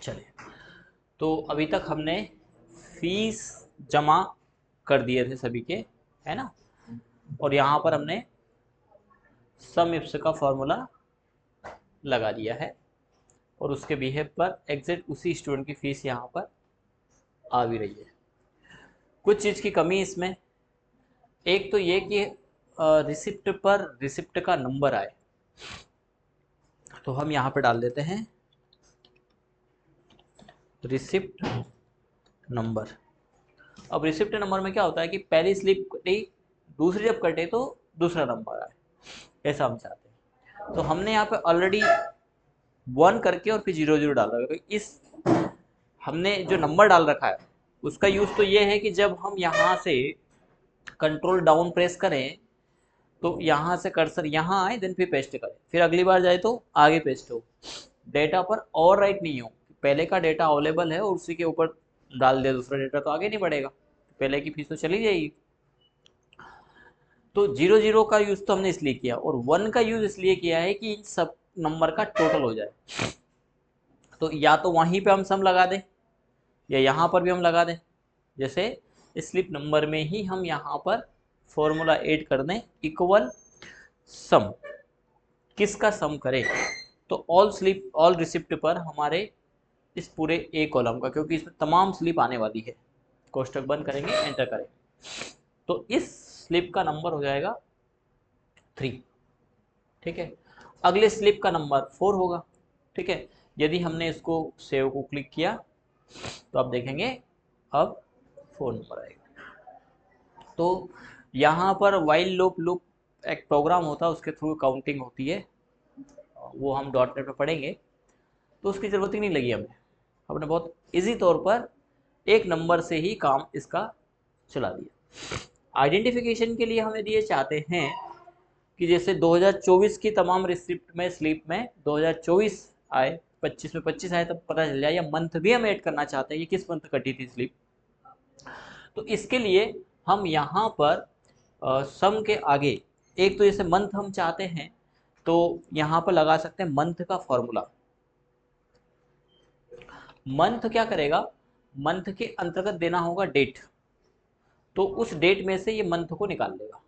चलिए, तो अभी तक हमने फीस जमा कर दिए थे सभी के, है ना। और यहाँ पर हमने सम इफ्स का फॉर्मूला लगा दिया है और उसके बिहेव पर एग्जैक्ट उसी स्टूडेंट की फीस यहाँ पर आ भी रही है। कुछ चीज़ की कमी इसमें, एक तो ये कि रिसिप्ट पर रिसिप्ट का नंबर आए, तो हम यहाँ पे डाल देते हैं रिसिप्ट नंबर। अब रिसिप्ट नंबर में क्या होता है कि पहली स्लिप कटी, दूसरी जब कटे तो दूसरा नंबर आए, ऐसा हम चाहते हैं। तो हमने यहाँ पे ऑलरेडी 1 करके और फिर 0 0 डाल रखा है। इस हमने जो नंबर डाल रखा है उसका यूज़ तो ये है कि जब हम यहाँ से कंट्रोल डाउन प्रेस करें तो यहाँ से कर्सर यहाँ आए, देन फिर पेस्ट करें, फिर अगली बार जाए तो आगे पेस्ट हो, डेटा पर ओवर राइट नहीं हो। पहले का डेटा अवेलेबल है और उसी के ऊपर डाल दिया दूसरा डेटा, तो आगे नहीं बढ़ेगा, पहले की फीस तो चली जाएगी। तो 0 0 का यूज़ तो हमने इसलिए किया, और 1 का यूज़ इसलिए किया है कि इन सब नंबर का टोटल हो जाए। तो या तो वहीं पे हम सम लगा दें या यहाँ पर भी हम लगा दें। जैसे स्लिप नंबर में ही हम यहाँ पर फॉर्मूला ऐड कर दें, इक्वल सम, किसका सम करें, तो ऑल स्लिप ऑल रिसिप्ट पर हमारे इस पूरे ए कॉलम का, क्योंकि इसमें तमाम स्लिप आने वाली है। कोष्टक बंद करेंगे, एंटर करें, तो इस स्लिप का नंबर हो जाएगा 3। ठीक है, अगले स्लिप का नंबर 4 होगा। ठीक है, यदि हमने इसको सेव को क्लिक किया तो आप देखेंगे अब 4 नंबर आएगा। तो यहाँ पर वाइल लूप लूप एक प्रोग्राम होता है, उसके थ्रू काउंटिंग होती है, वो हम डॉट नेट में पढ़ेंगे, तो उसकी ज़रूरत ही नहीं लगी हमें। हमने बहुत इजी तौर पर एक नंबर से ही काम इसका चला दिया। आइडेंटिफिकेशन के लिए हम यदि ये चाहते हैं कि जैसे 2024 की तमाम रिसिप्ट में स्लिप में 2024 आए, 25 में 25 आए, तब पता चल जाए, या मंथ भी हम ऐड करना चाहते हैं कि किस मंथ कटी थी स्लिप, तो इसके लिए हम यहाँ पर सम के आगे, एक तो जैसे मंथ हम चाहते हैं तो यहाँ पर लगा सकते हैं मंथ का फॉर्मूला। मंथ क्या करेगा, मंथ के अंतर्गत देना होगा डेट, तो उस डेट में से ये मंथ को निकाल लेगा।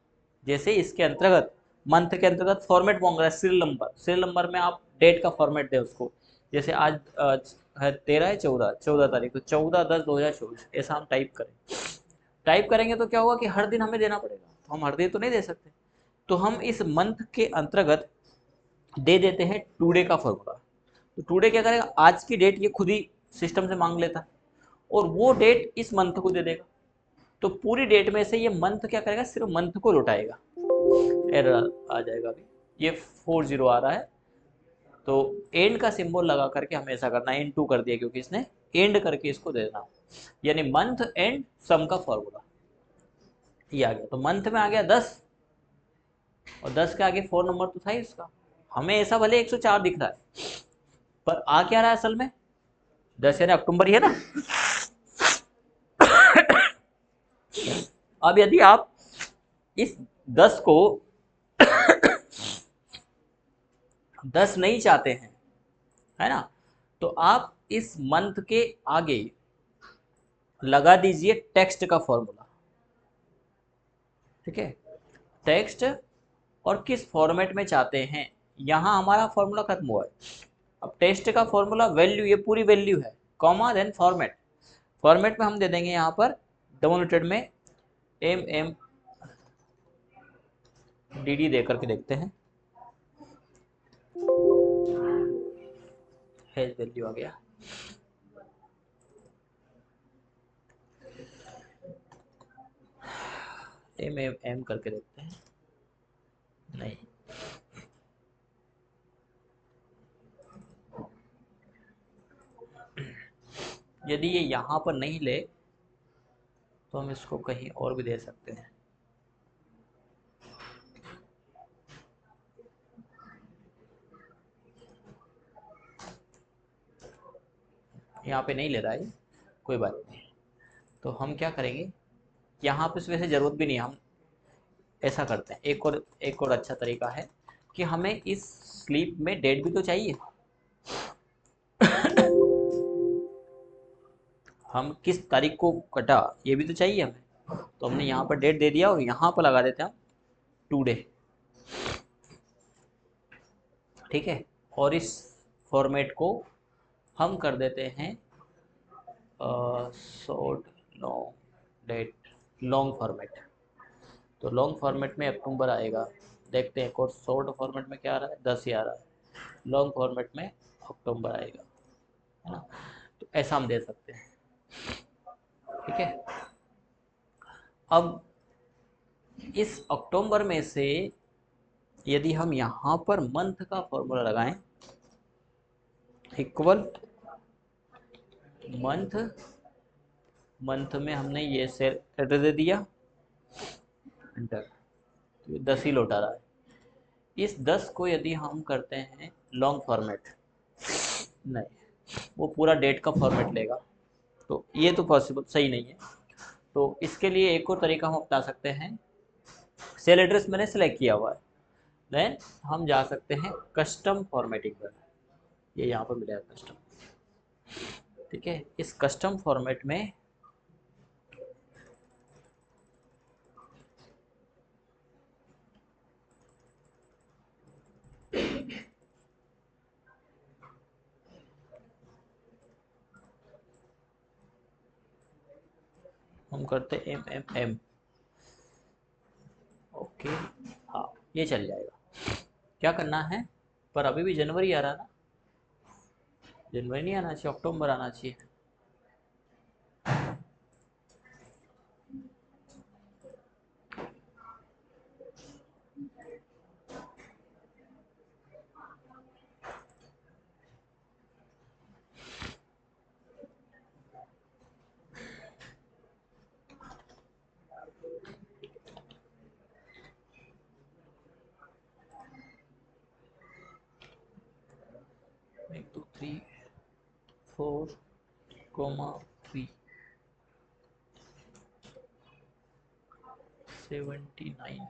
जैसे इसके अंतर्गत मंथ के अंतर्गत फॉर्मेट मांग रहा है सीरियल नंबर, सीरियल नंबर में आप डेट का फॉर्मेट दें उसको। जैसे आज है 13 है 14 तारीख, तो 14/10/2024 ऐसा हम टाइप करें। टाइप करेंगे तो क्या होगा कि हर दिन हमें देना पड़ेगा, तो हम हर दिन तो नहीं दे सकते, तो हम इस मंथ के अंतर्गत दे देते हैं टुडे का फॉर्मूला। तो टुडे क्या करेगा, आज की डेट ये खुद ही सिस्टम से मांग लेता है और वो डेट इस मंथ को दे देगा। तो पूरी डेट में से ये मंथ क्या करेगा, सिर्फ मंथ को लौटाएगा। एरर आ जाएगा, अभी ये 40 आ रहा है, तो एंड का सिंबल लगा करके हमें ऐसा करना है, एंड 2 कर दिया क्योंकि इसने एंड करके इसको दे देना, यानी मंथ एंड सम का फॉर्मूला ये आ गया। तो मंथ में आ गया 10 और 10 के आगे 4 नंबर तो था ही उसका। हमें ऐसा भले 104 दिख रहा है, पर आ क्या रहा है असल में, 10 यानी अक्टूबर ही है ना। अब यदि आप इस 10 को 10 नहीं चाहते हैं, है ना, तो आप इस मंथ के आगे लगा दीजिए टेक्स्ट का फॉर्मूला। ठीक है, टेक्स्ट, और किस फॉर्मेट में चाहते हैं, यहां हमारा फॉर्मूला खत्म हुआ है। अब टेक्स्ट का फॉर्मूला वैल्यू, ये पूरी वैल्यू है, कॉमा देन फॉर्मेट। फॉर्मेट में हम दे देंगे यहाँ पर डबल नोटेड में MMDD दे करके देखते हैं, हैज वैल्यू आ गया। MM करके देखते हैं, नहीं, यदि ये यहाँ पर नहीं ले तो हम इसको कहीं और भी दे सकते हैं। यहाँ पे नहीं ले रहा है, कोई बात नहीं। तो हम क्या करेंगे, यहाँ पे वैसे ज़रूरत भी नहीं, हम ऐसा करते हैं, एक और अच्छा तरीका है कि हमें इस स्लीप में डेट भी तो चाहिए। हम किस तारीख को कटा ये भी तो चाहिए हमें, तो हमने यहाँ पर डेट दे दिया और यहाँ पर लगा देते हैं हम टुडे। ठीक है, और इस फॉर्मेट को हम कर देते हैं short long date long format. तो लॉन्ग फॉर्मेट में अक्टूबर आएगा, देखते हैं। और शॉर्ट फॉर्मेट में क्या आ रहा है, 10 ही आ रहा है। लॉन्ग फॉर्मेट में अक्टूबर आएगा, है ना। तो ऐसा हम दे सकते हैं। ठीक है, अब इस अक्टूबर में से यदि हम यहाँ पर मंथ का फॉर्मूला लगाएं, इक्वल मंथ, मंथ में हमने ये सेल एड्रेस दे दिया, एंटर, तो 10 ही लौटा रहा है। इस 10 को यदि हम करते हैं लॉन्ग फॉर्मेट, नहीं, वो पूरा डेट का फॉर्मेट लेगा, तो ये तो पॉसिबल सही नहीं है। तो इसके लिए एक और तरीका हम अपना सकते हैं। सेल एड्रेस मैंने सेलेक्ट किया हुआ है, देन हम जा सकते हैं कस्टम फॉर्मेटिंग पर। ये यहाँ पर मिलेगा कस्टम। ठीक है, इस कस्टम फॉर्मेट में हम करते हैं एम। ओके, हाँ ये चल जाएगा। क्या करना है, पर अभी भी जनवरी आ रहा है ना, जनवरी नहीं आना चाहिए, अक्टूबर आना चाहिए। एक टू थ्री 4, 3, 79।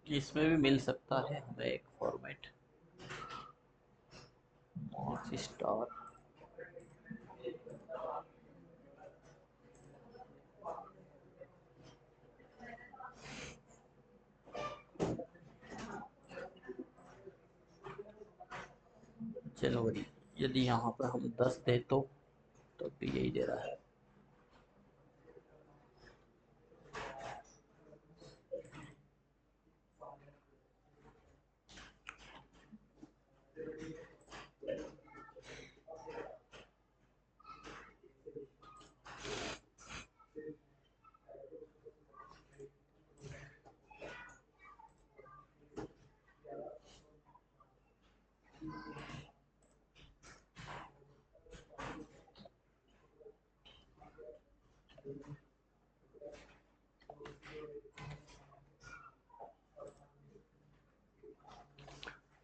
इसमें भी मिल सकता है हमें एक फॉर्मेट, मार्च स्टार। जनवरी, यदि यहाँ पर हम 10 दे तो भी यही दे रहा है।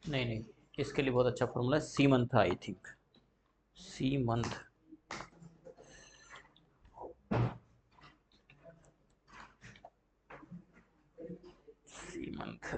नहीं नहीं, इसके लिए बहुत अच्छा फॉर्मूला है, C month I think. C month, C month.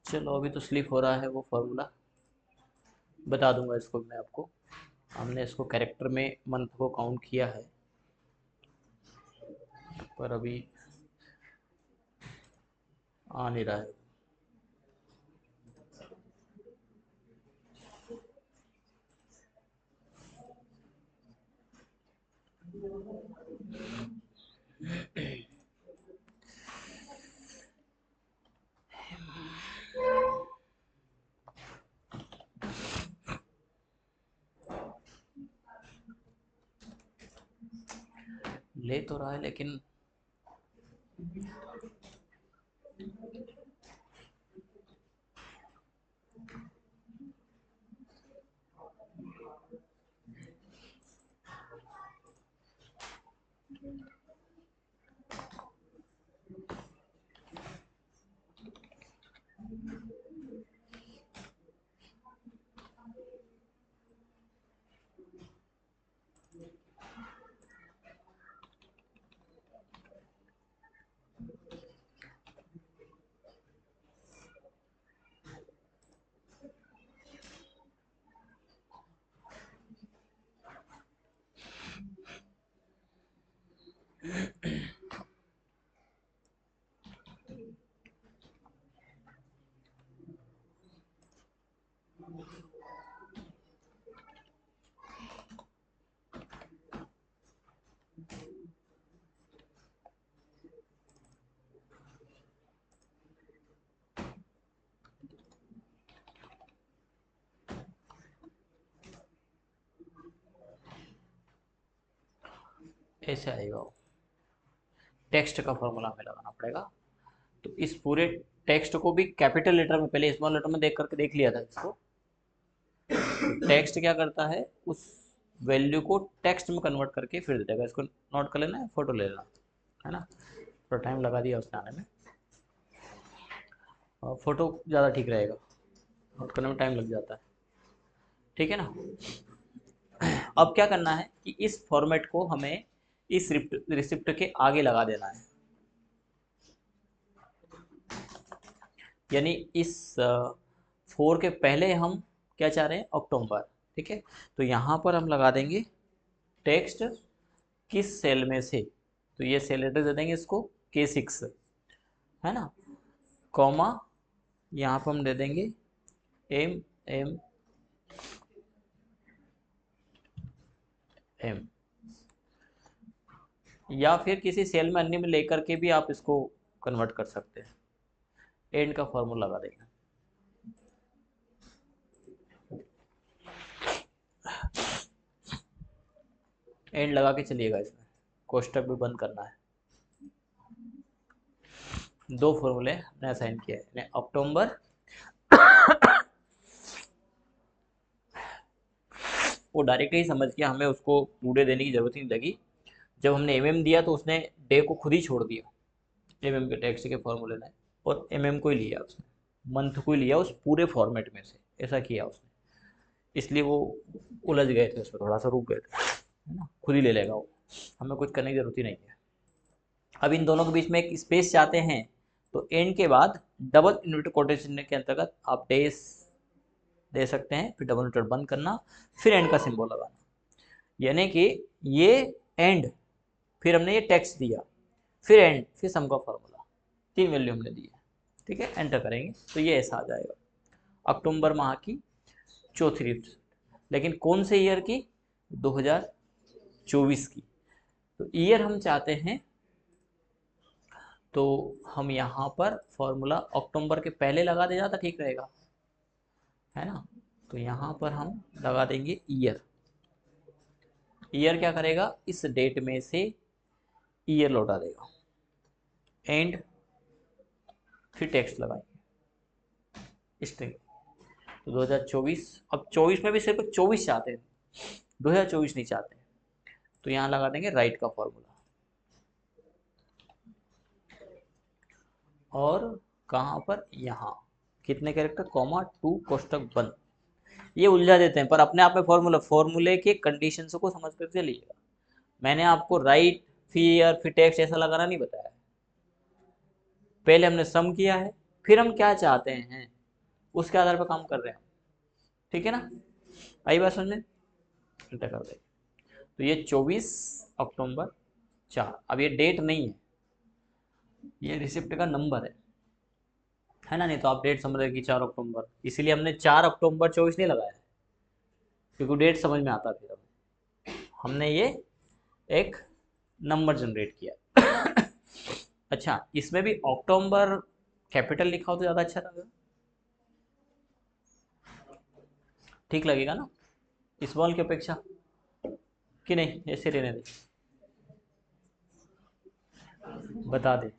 चलो अभी तो स्लिप हो रहा है वो फॉर्मूला, बता दूंगा इसको मैं आपको। हमने इसको कैरेक्टर में मंथ को काउंट किया है, पर अभी आ नहीं रहा है। ले तो रहा है लेकिन ऐसे आएगा वो। टेक्स्ट का फॉर्मूला हमें लगाना पड़ेगा। तो इस पूरे टेक्स्ट को भी कैपिटल लेटर में, पहले स्मॉल लेटर में देख करके देख लिया था इसको। टेक्स्ट क्या करता है, उस वैल्यू को टेक्स्ट में कन्वर्ट करके फिर दे देगा। इसको नोट कर लेना है, फोटो ले लेना है ना। थोड़ा टाइम लगा दिया उसने आने में, और फोटो ज़्यादा ठीक रहेगा, नोट करने में टाइम लग जाता है। ठीक है ना। अब क्या करना है कि इस फॉर्मेट को हमें इस रिसिप्ट के आगे लगा देना है, यानी इस 4 के पहले हम क्या चाह रहे हैं, अक्टूबर, ठीक है। तो यहाँ पर हम लगा देंगे टेक्स्ट किस सेल में से, तो ये सेल एड्रेस दे देंगे इसको K6, है ना, कॉमा यहाँ पर हम दे देंगे MM या फिर किसी सेल में अन्य में लेकर के भी आप इसको कन्वर्ट कर सकते हैं। एंड का फॉर्मूला लगा देंगे। एंड लगा के चलिएगा, इसमें कोष्टक भी बंद करना है। दो फॉर्मूले हमने असाइन किया है, अक्टूबर वो डायरेक्टली समझ के हमें उसको पूरे देने की जरूरत नहीं लगी। जब हमने एमएम दिया तो उसने डे को खुद ही छोड़ दिया एमएम के टेक्स्ट के फॉर्मूले ने, और एमएम को ही लिया उसने, मंथ को ही लिया उस पूरे फॉर्मेट में से, ऐसा किया उसने। इसलिए वो उलझ गए थे उसमें, थोड़ा सा रुक गए थे, है ना, खुद ही ले लेगा वो, हमें कुछ करने की जरूरत ही नहीं है। अब इन दोनों के बीच में एक स्पेस चाहते हैं, तो एंड के बाद डबल इन्वर्टेड कोटेशन के अंतर्गत आप डेज दे सकते हैं, फिर डबल इन्वर्टेड बंद करना, फिर एंड का सिंबल लगाना। यानी कि ये एंड, फिर हमने ये टेक्स्ट दिया, फिर एंड, फिर सम का फॉर्मूला, 3 वैल्यू हमने दी है, ठीक है। एंटर करेंगे तो ये ऐसा आ जाएगा, अक्टूबर माह की चौथी रिपोर्ट, लेकिन कौन से ईयर की, 2024 की। तो ईयर हम चाहते हैं, तो हम यहाँ पर फॉर्मूला अक्टूबर के पहले लगा दे जाता ठीक रहेगा, है ना। तो यहाँ पर हम लगा देंगे ईयर। ईयर क्या करेगा, इस डेट में से ईयर लौटा देगा, एंड फिर टेक्स्ट लगाएंगे स्ट्रिंग। तो 2024, अब 24 में भी सिर्फ 24 चाहते हैं, 2024 नहीं चाहते, तो यहाँ लगा देंगे राइट का फॉर्मूला। और कहाँ पर, यहाँ कितने कैरेक्टर, कॉमा 2 कोष्टक बंद, ये उलझा देते हैं, पर अपने आप में फॉर्मूले के कंडीशंस को समझ कर चलिएगा। मैंने आपको राइट फिर टेक्स्ट ऐसा लगाना नहीं बताया, पहले हमने सम किया है, फिर हम क्या चाहते हैं उसके आधार पर काम कर रहे हैं, ठीक है ना। आई बात समझ में, एंटर कर दें। तो ये 24 अक्टूबर 4, अब ये डेट नहीं है, ये रिसिप्ट का नंबर है ना, नहीं तो आप डेट समझ रहे कि 4 अक्टूबर, इसीलिए हमने 4 अक्टूबर 24 नहीं लगाया, क्योंकि डेट समझ में आता फिर हमने ये एक नंबर जनरेट किया। अच्छा, इसमें भी अक्टूबर कैपिटल लिखा हो तो ज़्यादा अच्छा लगेगा, ठीक लगेगा ना स्मॉल की अपेक्षा, कि नहीं, ऐसे रहने दे, बता दे।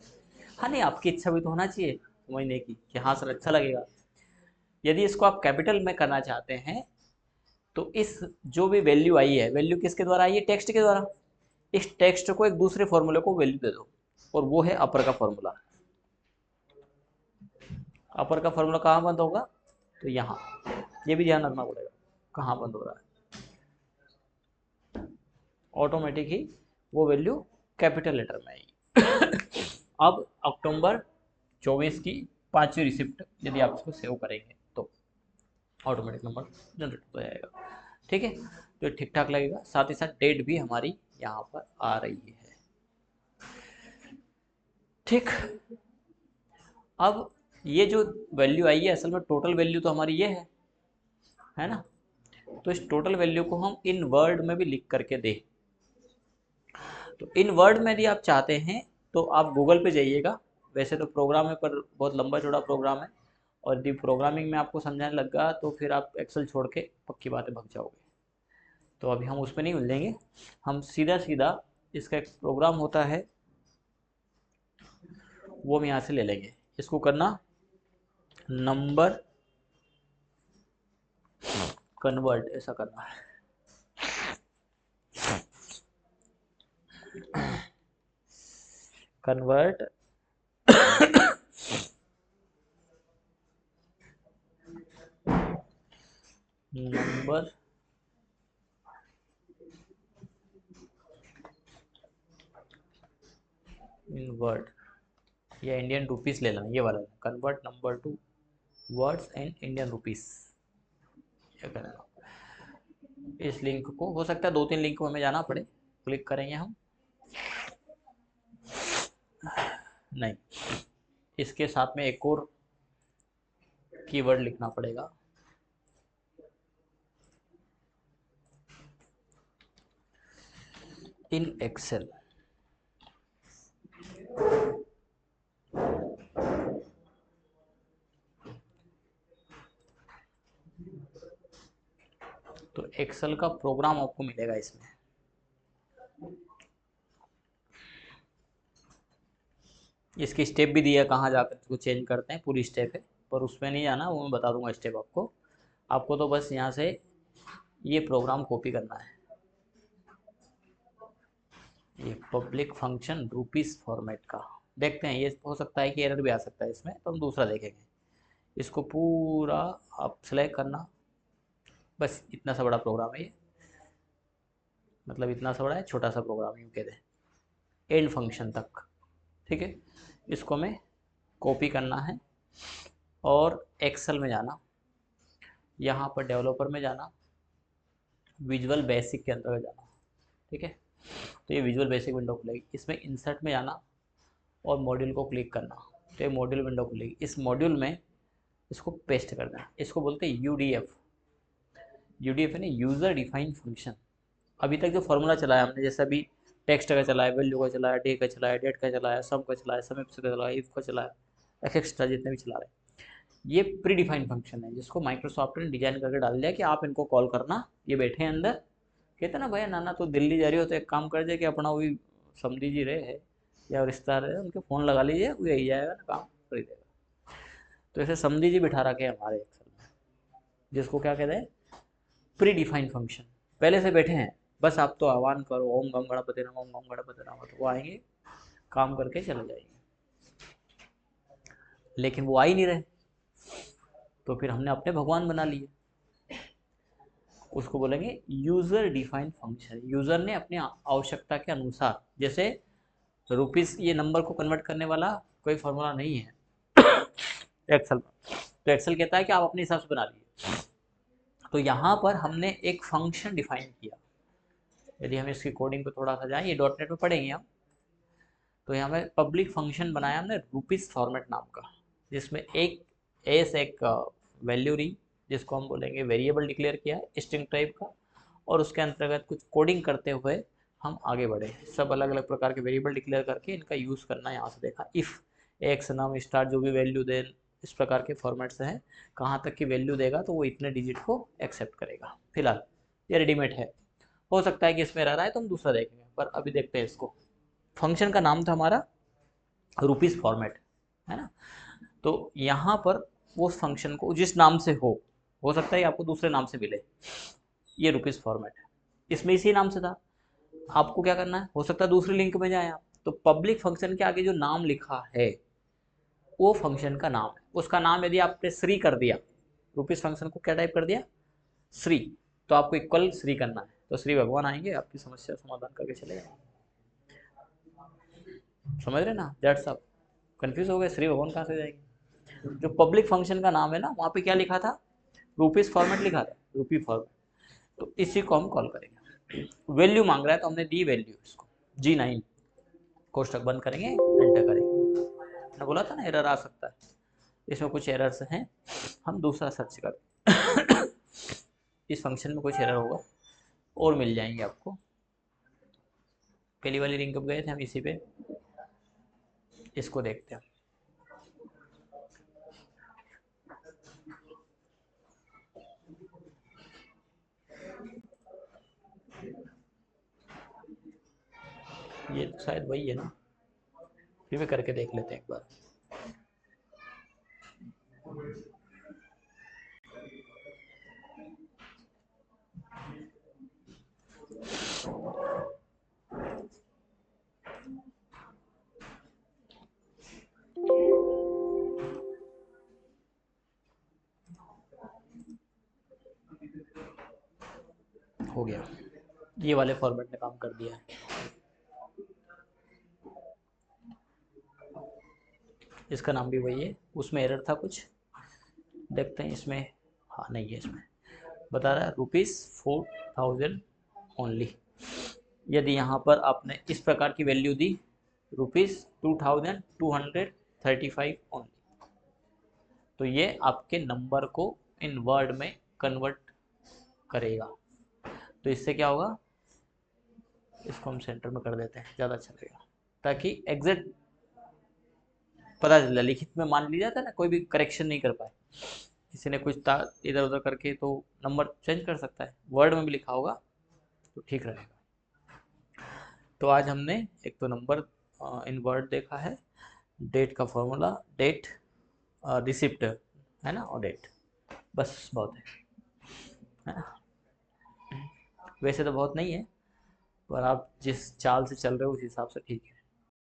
हाँ नहीं, आपकी इच्छा भी तो होना चाहिए समझने की कि हाँ सर अच्छा लगेगा। यदि इसको आप कैपिटल में करना चाहते हैं, तो इस जो भी वैल्यू आई है, वैल्यू किसके द्वारा आई है, टेक्स्ट के द्वारा, इस टेक्स्ट को एक दूसरे फॉर्मूले को वैल्यू दे दो, और वो है अपर का फॉर्मूला। अपर का फॉर्मूला कहाँ बंद होगा, तो यहाँ, ये भी ध्यान रखना पड़ेगा कहाँ बंद हो रहा है, ऑटोमेटिक ही वो वैल्यू कैपिटल लेटर में आएगी। अब अक्टूबर 24 की 5वीं रिसिप्ट यदि आप इसको सेव करेंगे तो ऑटोमेटिक नंबर जनरेट हो जाएगा, ठीक है। तो ठीक ठाक लगेगा, साथ ही साथ डेट भी हमारी यहाँ पर आ रही है, ठीक। अब ये जो वैल्यू आई है, असल में टोटल वैल्यू तो हमारी ये है ना। तो इस टोटल वैल्यू को हम इन वर्ड में भी लिख करके दें, तो इन वर्ड में यदि आप चाहते हैं तो आप गूगल पे जाइएगा, वैसे तो प्रोग्राम है पर बहुत लंबा चौड़ा प्रोग्राम है, और यदि प्रोग्रामिंग में आपको समझाने लगा तो फिर आप एक्सेल छोड़ के पक्की बातें भग जाओगे। तो अभी हम उसमें नहीं उलझेंगे, हम सीधा सीधा इसका एक प्रोग्राम होता है वो हम यहाँ से ले लेंगे। इसको करना नंबर कन्वर्ट, ऐसा करना है। कन्वर्ट नंबर इन वर्ड, या इंडियन रुपीस ले लेना, ये वाला convert number two words in Indian rupees, क्या करना। इस लिंक को, हो सकता है 2-3 लिंक को हमें जाना पड़े, क्लिक करेंगे हम, नहीं, इसके साथ में एक और कीवर्ड लिखना पड़ेगा, इन एक्सेल। तो एक्सेल का प्रोग्राम आपको मिलेगा इसमें, इसकी स्टेप भी दिया कहाँ जाकर इसको चेंज करते हैं, पूरी स्टेप है, पर उसमें नहीं जाना, वो मैं बता दूंगा स्टेप आपको। आपको तो बस यहाँ से ये प्रोग्राम कॉपी करना है, ये पब्लिक फंक्शन रुपीस फॉर्मेट का। देखते हैं, ये हो सकता है कि एरर भी आ सकता है इसमें, तो हम दूसरा देखेंगे। इसको पूरा आप सेलेक्ट करना, बस इतना सा बड़ा प्रोग्राम है ये, मतलब इतना सा बड़ा है, छोटा सा प्रोग्राम यूँ कहते हैं, एंड फंक्शन तक, ठीक है। इसको हमें कॉपी करना है और एक्सेल में जाना, यहाँ पर डेवलपर में जाना, विजुअल बेसिक के अंतर्गत जाना, ठीक है। तो ये विजुअल बेसिक विंडो खुलेगी, इसमें इंसर्ट में जाना और मॉड्यूल को क्लिक करना, तो ये मॉड्यूल विंडो खुलेगी। इस मॉड्यूल में इसको पेस्ट कर देना, इसको बोलते हैं यूडीएफ। यूडीएफ है ना, यूज़र डिफाइंड फंक्शन। अभी तक जो फॉर्मूला चलाया हमने, जैसे अभी टेक्स्ट का चलाया, वैल्यू का चलाया, डे का चलाया, डेट का चलाया, सम का चलाया, सम का चलाया, इफ का चलाया, एक्स्ट्रा जितने भी चला रहे, ये प्री डिफाइंड फंक्शन है, जिसको माइक्रोसॉफ्ट ने डिजाइन करके डाल दिया कि आप इनको कॉल करना, ये बैठे हैं अंदर। कहते ना भैया नाना तो दिल्ली जा रही हो तो एक काम कर दे कि अपना वही समझी जी रहे है या रिश्ता रहे, उनके फ़ोन लगा लीजिए, वो यही जाएगा ना, काम कर ही देगा। तो ऐसे समझी जी बिठा रखे हैं हमारे एक्सेल में, जिसको क्या कहते हैं, प्री डिफाइंड फंक्शन, पहले से बैठे हैं, बस आप तो आह्वान करो, ओम गम गणपति नमः, ओम गम गणपति नमः, तो वो आएंगे, काम करके चले जाएंगे। लेकिन वो आ ही नहीं रहे, तो फिर हमने अपने भगवान बना लिए, उसको बोलेंगे यूज़र डिफाइंड फंक्शन। यूज़र ने अपनी आवश्यकता के अनुसार, जैसे रुपीस ये नंबर को कन्वर्ट करने वाला कोई फॉर्मूला नहीं है एक्सेल में, तो एक्सेल कहता है कि आप अपने हिसाब से बना लीजिए। तो यहाँ पर हमने एक फंक्शन डिफाइन किया, यदि हम इसकी कोडिंग पे थोड़ा सा जाएं, ये डॉट नेट में पढ़ेंगे हम, तो यहाँ पे पब्लिक फंक्शन बनाया हमने रुपीस फॉर्मेट नाम का, जिसमें एक वैल्यू रही, जिसको हम बोलेंगे वेरिएबल डिक्लेयर किया है स्ट्रिंग टाइप का, और उसके अंतर्गत कुछ कोडिंग करते हुए हम आगे बढ़े, सब अलग अलग प्रकार के वेरिएबल डिक्लेयर करके इनका यूज़ करना यहाँ से देखा। इफ़ एक्स नाम स्टार जो भी वैल्यू दे, इस प्रकार के फॉर्मेट से हैं, कहाँ तक की वैल्यू देगा तो वो इतने डिजिट को एक्सेप्ट करेगा। फिलहाल ये रेडीमेड है, हो सकता है कि इसमें रह रहा है तो हम दूसरा देखेंगे, पर अभी देखते हैं इसको। फंक्शन का नाम था हमारा रुपीस फॉर्मेट, है ना। तो यहाँ पर उस फंक्शन को जिस नाम से हो सकता है आपको दूसरे नाम से मिले, ये रुपीस फॉर्मेट है, इसमें इसी नाम से था, आपको क्या करना है, हो सकता है दूसरी लिंक में जाए आप, तो पब्लिक फंक्शन के आगे जो नाम लिखा है वो फंक्शन का नाम है, उसका नाम यदि आपने श्री कर दिया, रुपीस फंक्शन को क्या टाइप कर दिया, श्री, तो आपको इक्वल श्री करना है, तो श्री भगवान आएंगे, आपकी समस्या समाधान करके चले जाएंगे। समझ रहे ना जट साहब, कंफ्यूज हो गए, श्री भगवान कहाँ से जाएंगे। जो पब्लिक फंक्शन का नाम है ना, वहाँ पे क्या लिखा था, रुपीस फॉर्मेट लिखा था, रुपी फॉर्मेट, तो इसी को हम कॉल करेंगे। वैल्यू मांग रहा है तो हमने दी वैल्यू इसको, G9, कोष्टक बंद करेंगे, एंटर करेंगे। मैंने बोला था ना एरर आ सकता है, इसमें कुछ एरर्स हैं, हम दूसरा सर्च कर इस फंक्शन में कुछ एरर होगा और मिल जाएंगे आपको। पहली वाली लिंक पे गए थे हम, इसी पे इसको देखते हैं। ये तो शायद वही है ना, फिर भी करके देख लेते हैं एक बार। हो गया, ये वाले फॉर्मेट ने काम कर दिया है, इसका नाम भी वही है, उसमें एरर था कुछ, देखते हैं इसमें, हाँ नहीं है इसमें, बता रहा है ₹4000 ओनली। यदि यहाँ पर आपने इस प्रकार की वैल्यू दी ₹2235 ओनली, तो ये आपके नंबर को इन वर्ड में कन्वर्ट करेगा। तो इससे क्या होगा, इसको हम सेंटर में कर देते हैं, ज़्यादा अच्छा लगेगा, ताकि एग्जैक्ट पता चले। लिखित में मान लिया जाता है ना, कोई भी करेक्शन नहीं कर पाए, किसी ने कुछ इधर उधर करके तो नंबर चेंज कर सकता है, वर्ड में भी लिखा होगा तो ठीक रहेगा। तो आज हमने एक तो नंबर इन वर्ड देखा है, डेट का फॉर्मूला, डेट, रिसिप्ट है ना, और डेट, बस बहुत है ना। वैसे तो बहुत नहीं है, पर आप जिस चाल से चल रहे हो उस हिसाब से ठीक है।